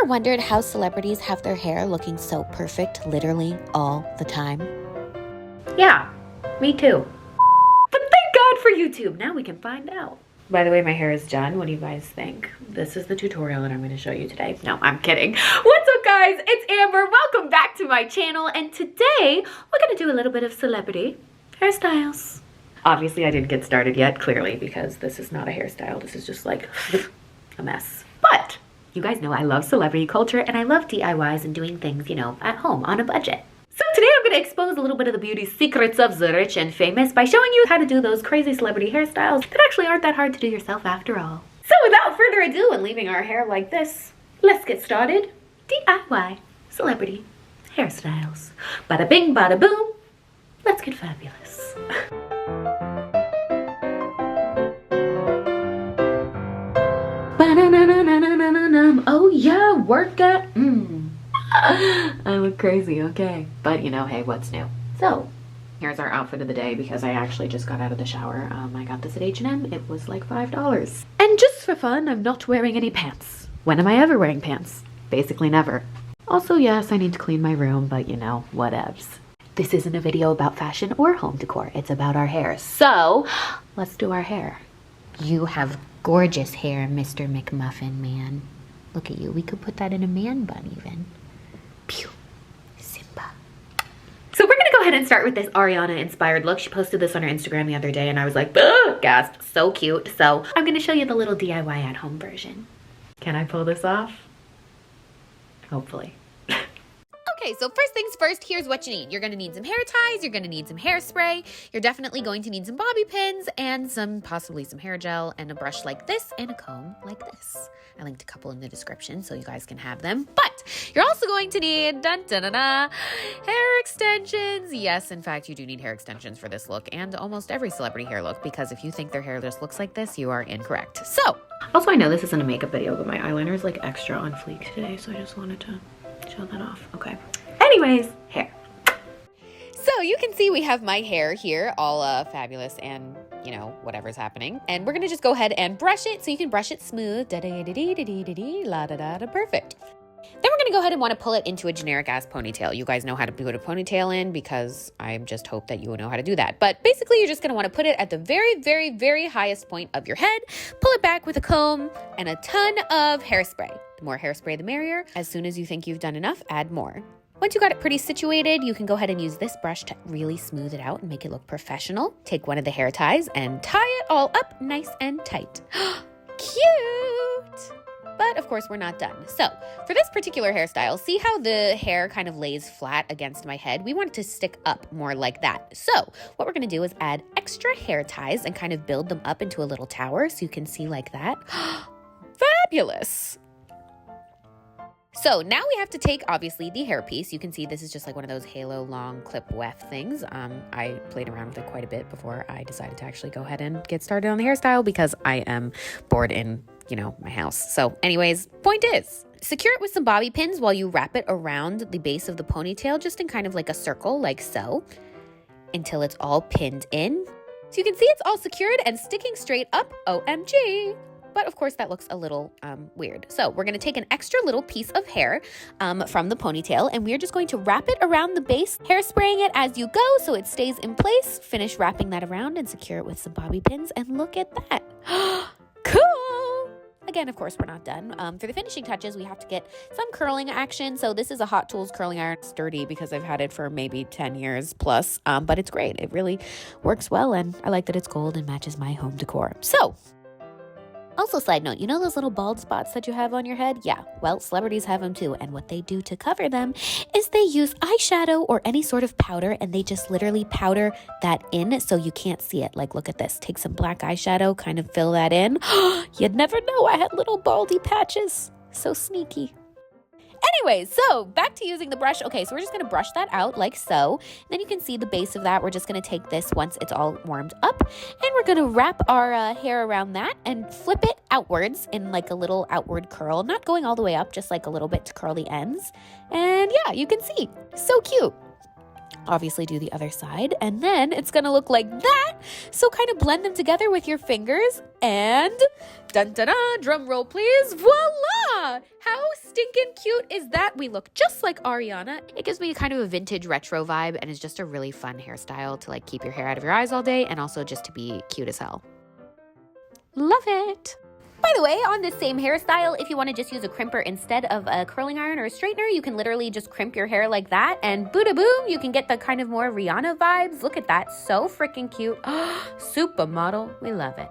wondered how celebrities have their hair looking so perfect literally all the time? Yeah, me too. But thank God for YouTube. Now we can find out. By the way, my hair is done. What do you guys think? This is the tutorial that I'm going to show you today. No, I'm kidding. What's up, guys? It's Amber. Welcome back to my channel. And today, we're going to do a little bit of celebrity hairstyles. Obviously, I didn't get started yet, clearly, because this is not a hairstyle. This is just like a mess. But you guys know I love celebrity culture and I love DIYs and doing things, you know, at home on a budget. So today I'm going to expose a little bit of the beauty secrets of the rich and famous by showing you how to do those crazy celebrity hairstyles that actually aren't that hard to do yourself after all. So without further ado and leaving our hair like this, let's get started. DIY celebrity hairstyles. Bada bing, bada boom. Let's get fabulous. Oh yeah, work it. I look crazy, okay. But you know, hey, what's new? So, here's our outfit of the day because I actually just got out of the shower. I got this at H&M. It was like $5. And just for fun, I'm not wearing any pants. When am I ever wearing pants? Basically never. Also, yes, I need to clean my room, but you know, whatevs. This isn't a video about fashion or home decor. It's about our hair. So, let's do our hair. You have gorgeous hair, Mr. McMuffin Man. Look at you. We could put that in a man bun even. Pew. Simba. So we're gonna go ahead and start with this Ariana inspired look. She posted this on her Instagram the other day and I was like, ugh, gasped, so cute. So I'm gonna show you the little DIY at home version. Can I pull this off? Hopefully. Okay, so first things first, here's what you need. You're gonna need some hair ties, you're gonna need some hairspray, you're definitely going to need some bobby pins and possibly some hair gel and a brush like this and a comb like this. I linked a couple in the description so you guys can have them. But you're also going to need, dun, dun, dun, dun, hair extensions. Yes, in fact, you do need hair extensions for this look and almost every celebrity hair look because if you think their hair just looks like this, you are incorrect. So, also I know this isn't a makeup video, but my eyeliner is like extra on fleek today, so I just wanted to show that off. Okay. Anyways, hair. So you can see we have my hair here, all fabulous and, you know, whatever's happening. And we're going to just go ahead and brush it so you can brush it smooth. Da-da-da-dee-da-dee-da-dee, la-da-da-da, perfect. Then we're going to go ahead and want to pull it into a generic-ass ponytail. You guys know how to put a ponytail in because I just hope that you know how to do that. But basically, you're just going to want to put it at the very, very, very highest point of your head, pull it back with a comb, and a ton of hairspray. The more hairspray, the merrier. As soon as you think you've done enough, add more. Once you got it pretty situated, you can go ahead and use this brush to really smooth it out and make it look professional. Take one of the hair ties and tie it all up nice and tight. Cute! But of course, we're not done. So for this particular hairstyle, see how the hair kind of lays flat against my head? We want it to stick up more like that. So what we're gonna do is add extra hair ties and kind of build them up into a little tower so you can see like that. Fabulous! So now we have to take, obviously, the hairpiece. You can see this is just like one of those halo long clip weft things. I played around with it quite a bit before I decided to actually go ahead and get started on the hairstyle because I am bored in, you know, my house. So anyways, point is, secure it with some bobby pins while you wrap it around the base of the ponytail, just in kind of like a circle, like so, until it's all pinned in. So you can see it's all secured and sticking straight up, OMG. But of course that looks a little weird. So we're gonna take an extra little piece of hair from the ponytail and we're just going to wrap it around the base, hairspraying it as you go so it stays in place. Finish wrapping that around and secure it with some bobby pins and look at that. Cool! Again, of course, we're not done. For the finishing touches, we have to get some curling action. So this is a Hot Tools curling iron. Sturdy because I've had it for maybe 10 years plus, but it's great. It really works well and I like that it's gold and matches my home decor. So, also, side note, you know those little bald spots that you have on your head? Yeah, well, celebrities have them too. And what they do to cover them is they use eyeshadow or any sort of powder and they just literally powder that in so you can't see it. Like, look at this. Take some black eyeshadow, kind of fill that in. You'd never know I had little baldy patches. So sneaky. Anyways, so back to using the brush. Okay, so we're just going to brush that out like so. And then you can see the base of that. We're just going to take this once it's all warmed up. And we're going to wrap our hair around that and flip it outwards in like a little outward curl. Not going all the way up, just like a little bit to curl the ends. And yeah, you can see. So cute. Obviously do the other side, and then it's gonna look like that. So kind of blend them together with your fingers, and dun dun dun, drum roll please, voila! How stinking cute is that? We look just like Ariana. It gives me kind of a vintage retro vibe, and is just a really fun hairstyle to like keep your hair out of your eyes all day, and also just to be cute as hell. Love it. By the way, on this same hairstyle, if you want to just use a crimper instead of a curling iron or a straightener, you can literally just crimp your hair like that, and booda boom, you can get the kind of more Rihanna vibes. Look at that, so freaking cute. Supermodel, we love it.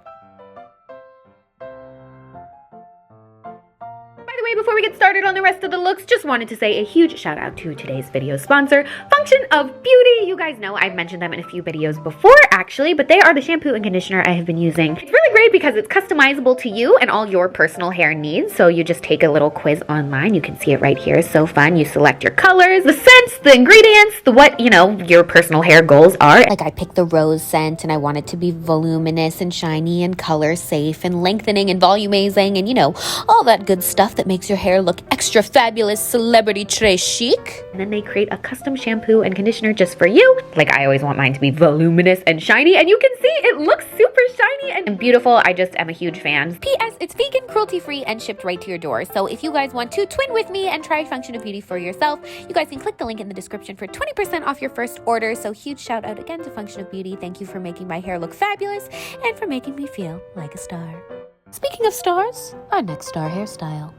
Before we get started on the rest of the looks, just wanted to say a huge shout out to today's video sponsor, Function of Beauty. You guys know I've mentioned them in a few videos before actually, but they are the shampoo and conditioner I have been using. It's really great because it's customizable to you and all your personal hair needs. So you just take a little quiz online. You can see it right here. It's so fun. You select your colors, the scents, the ingredients, the what, you know, your personal hair goals are. Like I picked the rose scent and I want it to be voluminous and shiny and color safe and lengthening and volumizing and, you know, all that good stuff that makes your hair look extra fabulous, celebrity très chic. And then they create a custom shampoo and conditioner just for you. Like I always want mine to be voluminous and shiny, and you can see it looks super shiny and beautiful. I just am a huge fan. P.S. It's vegan, cruelty-free, and shipped right to your door. So if you guys want to twin with me and try Function of Beauty for yourself, you guys can click the link in the description for 20% off your first order. So huge shout out again to Function of Beauty. Thank you for making my hair look fabulous and for making me feel like a star. Speaking of stars, our next star hairstyle.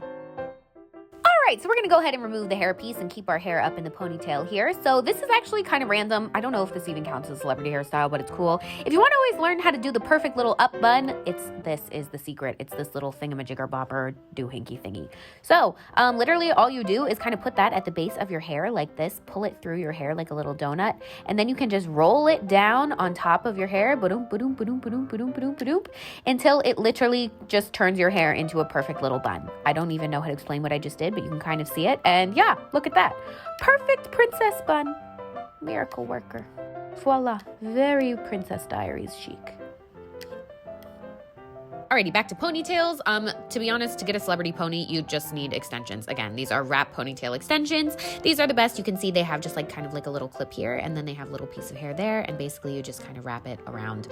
Alright, so we're going to go ahead and remove the hairpiece and keep our hair up in the ponytail here. So this is actually kind of random. I don't know if this even counts as a celebrity hairstyle, but it's cool. If you want to always learn how to do the perfect little up bun, this is the secret. It's this little thingamajigger bopper doohinky thingy. So literally all you do is kind of put that at the base of your hair like this, pull it through your hair like a little donut, and then you can just roll it down on top of your hair, ba-doom, ba-doom, ba-doom, ba-doom, ba-doom, ba-doom, ba-doom, until it literally just turns your hair into a perfect little bun. I don't even know how to explain what I just did, but you can kind of see it, and yeah, look at that. Perfect princess bun. Miracle worker. Voila. Very Princess Diaries chic. Alrighty, back to ponytails. To be honest, to get a celebrity pony, you just need extensions. Again, these are wrap ponytail extensions. These are the best. You can see they have just like kind of like a little clip here, and then they have a little piece of hair there, and basically you just kind of wrap it around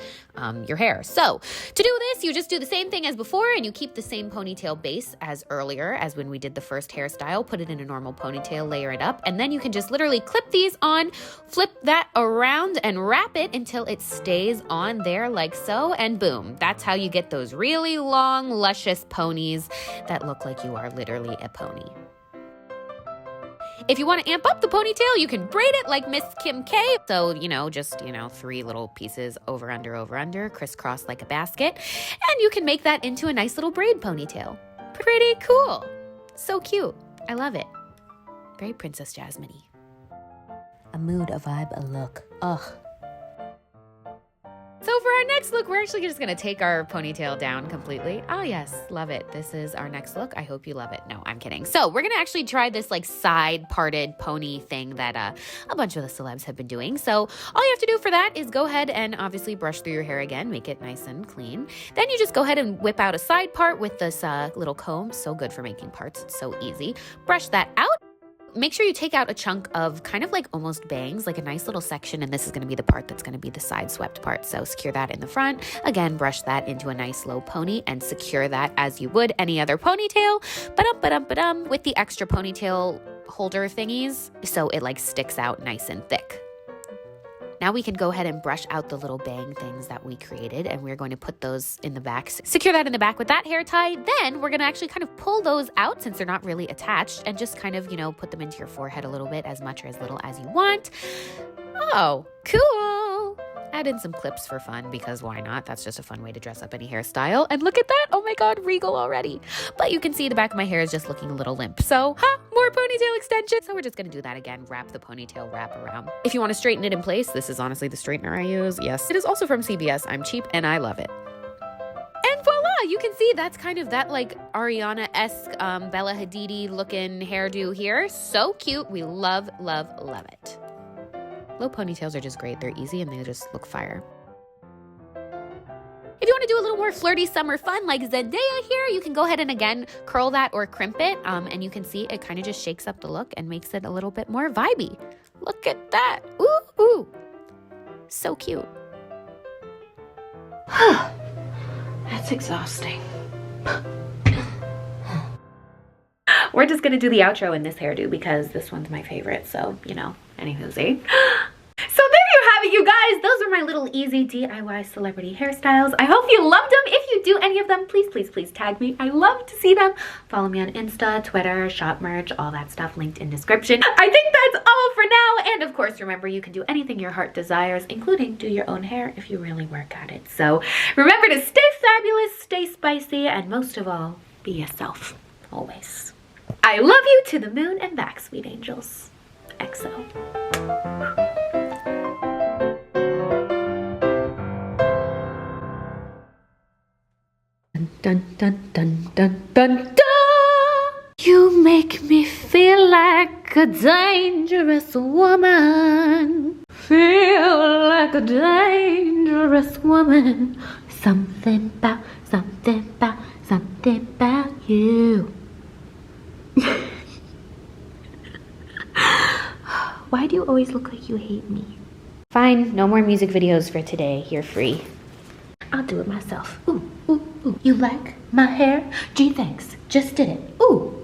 your hair. So to do this, you just do the same thing as before, and you keep the same ponytail base as earlier, as when we did the first hairstyle. Put it in a normal ponytail, layer it up, and then you can just literally clip these on, flip that around, and wrap it until it stays on there like so, and boom. That's how you get those really long, luscious ponies that look like you are literally a pony. If you want to amp up the ponytail, you can braid it like Miss Kim K. So, just 3 little pieces over, under, crisscross like a basket. And you can make that into a nice little braid ponytail. Pretty cool. So cute. I love it. Very Princess Jasmine-y. A mood, a vibe, a look. Ugh. So for our next look, we're actually just going to take our ponytail down completely. Oh yes, love it. This is our next look. I hope you love it. No, I'm kidding. So we're going to actually try this like side parted pony thing that a bunch of the celebs have been doing. So all you have to do for that is go ahead and obviously brush through your hair again, make it nice and clean. Then you just go ahead and whip out a side part with this little comb. So good for making parts. It's so easy. Brush that out. Make sure you take out a chunk of kind of like almost bangs, like a nice little section, and this is going to be the part that's going to be the side swept part. So secure that in the front. Again, brush that into a nice low pony and secure that as you would any other ponytail. Ba-dum, with the extra ponytail holder thingies, so it like sticks out nice and thick. Now we can go ahead and brush out the little bang things that we created, and we're going to put those in the back. Secure that in the back with that hair tie. Then we're going to actually kind of pull those out since they're not really attached, and just kind of, put them into your forehead a little bit, as much or as little as you want. Oh, cool. Add in some clips for fun, because why not? That's just a fun way to dress up any hairstyle. And look at that. Oh my God, regal already. But you can see the back of my hair is just looking a little limp. So, more ponytail extensions. So we're just going to do that again. Wrap the ponytail wrap around. If you want to straighten it in place, this is honestly the straightener I use. Yes, it is also from CVS. I'm cheap and I love it. And voila, you can see that's kind of that like Ariana-esque Bella Hadid looking hairdo here. So cute. We love, love, love it. Low ponytails are just great. They're easy and they just look fire. If you want to do a little more flirty summer fun like Zendaya here, you can go ahead and again curl that or crimp it. And you can see it kind of just shakes up the look and makes it a little bit more vibey. Look at that. Ooh, ooh. So cute. That's exhausting. We're just gonna do the outro in this hairdo because this one's my favorite, so, you know, anywhoosy. So there you have it, you guys. Those are my little easy DIY celebrity hairstyles. I hope you loved them. If you do any of them, please, please, please tag me. I love to see them. Follow me on Insta, Twitter, shop merch, all that stuff linked in description. I think that's all for now. And of course, remember, you can do anything your heart desires, including do your own hair if you really work at it. So remember to stay fabulous, stay spicy, and most of all, be yourself, always. I love you to the moon and back, sweet angels. XO. Dun dun dun dun dun dun. You make me feel like a dangerous woman. Feel like a dangerous woman. Something about you. Why do you always look like you hate me? Fine, no more music videos for today. You're free. I'll do it myself. Ooh, ooh, ooh. You like my hair? Gee, thanks. Just did it. Ooh.